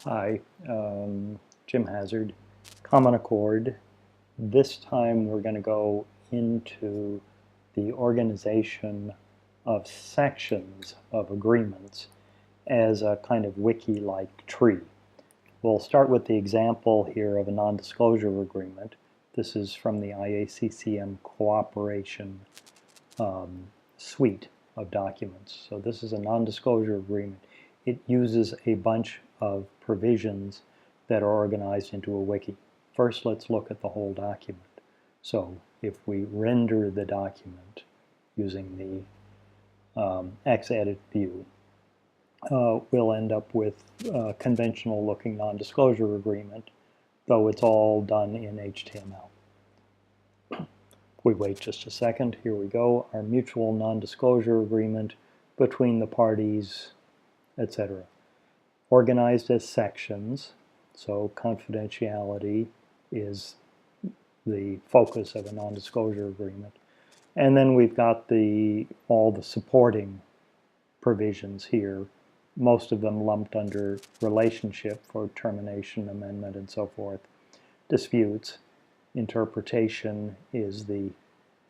Hi, Jim Hazard, CommonAccord. This time we're going to go into the organization of sections of agreements as a kind of wiki-like tree. We'll start with the example here of a non-disclosure agreement. This is from the IACCM cooperation suite of documents. So this is a non-disclosure agreement. It uses a bunch of provisions that are organized into a wiki. First, let's look at the whole document. So if we render the document using the Xedit view, we'll end up with a conventional looking non-disclosure agreement, though it's all done in HTML. We wait just a second. Here we go. Our mutual non-disclosure agreement between the parties, etc. Organized as sections, so confidentiality is the focus of a non-disclosure agreement. And then we've got all the supporting provisions here, most of them lumped under relationship for termination, amendment, and so forth. Disputes. Interpretation is the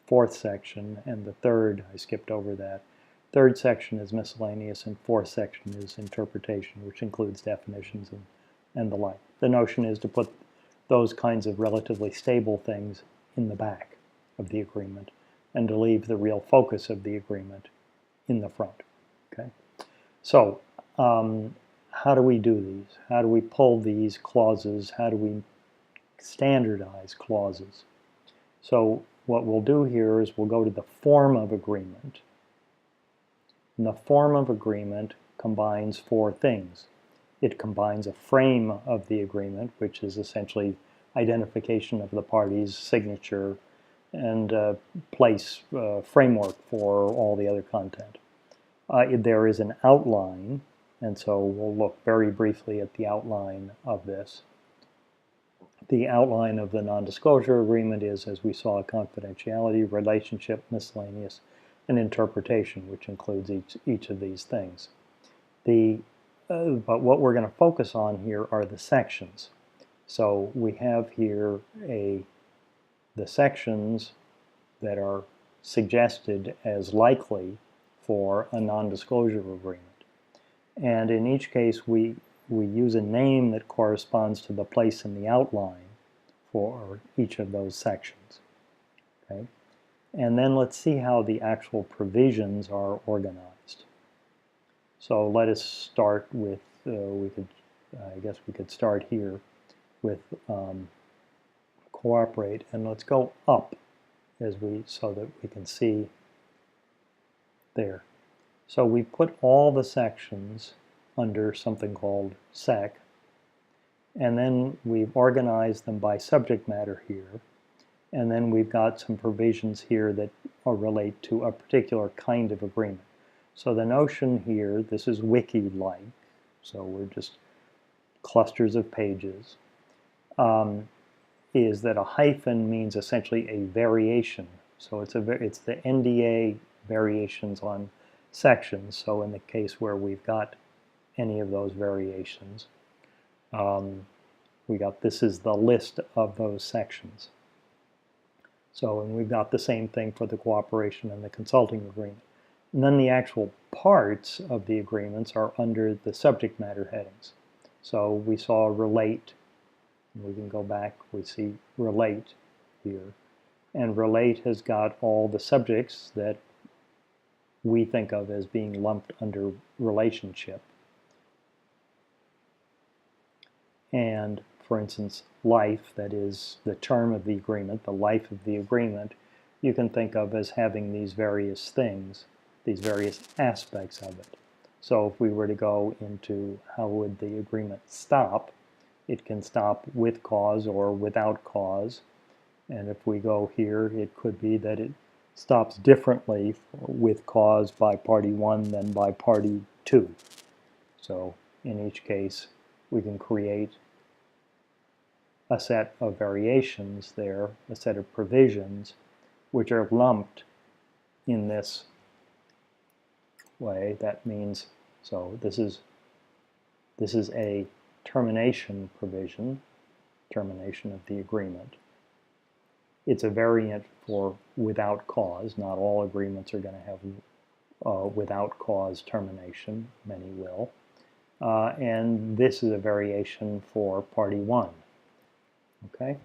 fourth section, and the third, I skipped over that. Third section is miscellaneous, and fourth section is interpretation, which includes definitions and the like. The notion is to put those kinds of relatively stable things in the back of the agreement and to leave the real focus of the agreement in the front. Okay? So how do we do these? How do we pull these clauses? How do we standardize clauses? So what we'll do here is we'll go to the form of agreement. And the form of agreement combines four things. It combines a frame of the agreement, which is essentially identification of the parties' signature and place framework for all the other content. There is an outline, and so we'll look very briefly at the outline of this. The outline of the non-disclosure agreement is, as we saw, confidentiality, relationship, miscellaneous, and interpretation, which includes each of these things. But what we're going to focus on here are the sections. So we have here the sections that are suggested as likely for a non-disclosure agreement. And in each case, we use a name that corresponds to the place in the outline for each of those sections. Okay? And then let's see how the actual provisions are organized. So let us start with, I guess we could start here with cooperate, and let's go up so that we can see there. So we put all the sections under something called sec, and then we've organized them by subject matter here, and then we've got some provisions here that relate to a particular kind of agreement. So the notion here, this is wiki-like, so we're just clusters of pages, is that a hyphen means essentially a variation. So it's the NDA variations on sections. So in the case where we've got any of those variations, this is the list of those sections. So, and we've got the same thing for the cooperation and the consulting agreement. And then the actual parts of the agreements are under the subject matter headings. So we saw relate, and we can go back, we see relate here. And relate has got all the subjects that we think of as being lumped under relationship. And for instance, life, that is the term of the agreement, the life of the agreement, you can think of as having these various things, these various aspects of it. So if we were to go into how would the agreement stop, it can stop with cause or without cause. And if we go here, it could be that it stops differently with cause by party 1 than by party 2. So in each case, we can create a set of variations there, a set of provisions, which are lumped in this way. That means, so this is a termination provision, termination of the agreement. It's a variant for without cause. Not all agreements are going to have without cause termination. Many will. And this is a variation for party 1. Okay?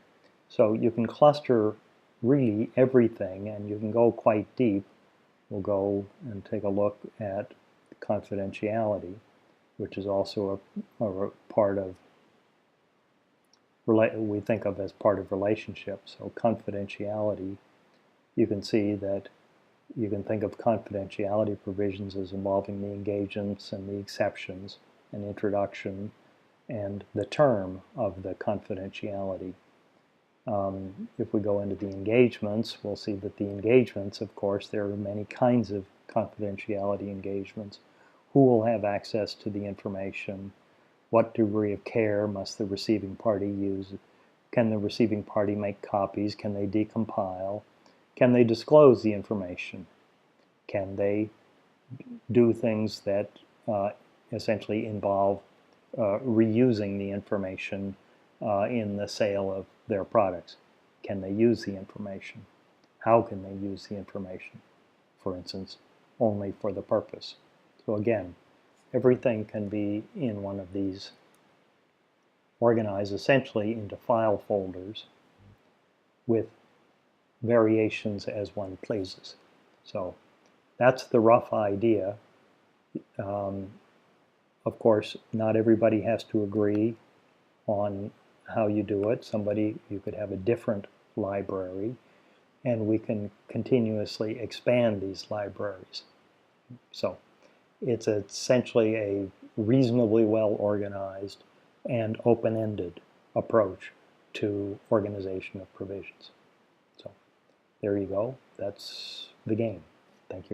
So you can cluster really everything, and you can go quite deep. We'll go and take a look at confidentiality, which is also a part of, we think of as part of relationships. So confidentiality, you can see that you can think of confidentiality provisions as involving the engagements and the exceptions, an introduction, and the term of the confidentiality. If we go into the engagements, we'll see that the engagements, of course, there are many kinds of confidentiality engagements. Who will have access to the information? What degree of care must the receiving party use? Can the receiving party make copies? Can they decompile? Can they disclose the information? Can they do things that essentially involve reusing the information in the sale of their products? Can they use the information? How can they use the information? For instance, only for the purpose. So again, everything can be in one of these, organized essentially into file folders with variations as one pleases. So that's the rough idea. Of course, not everybody has to agree on how you do it. You could have a different library, and we can continuously expand these libraries. So it's essentially a reasonably well organized and open-ended approach to organization of provisions. So there you go. That's the game. Thank you.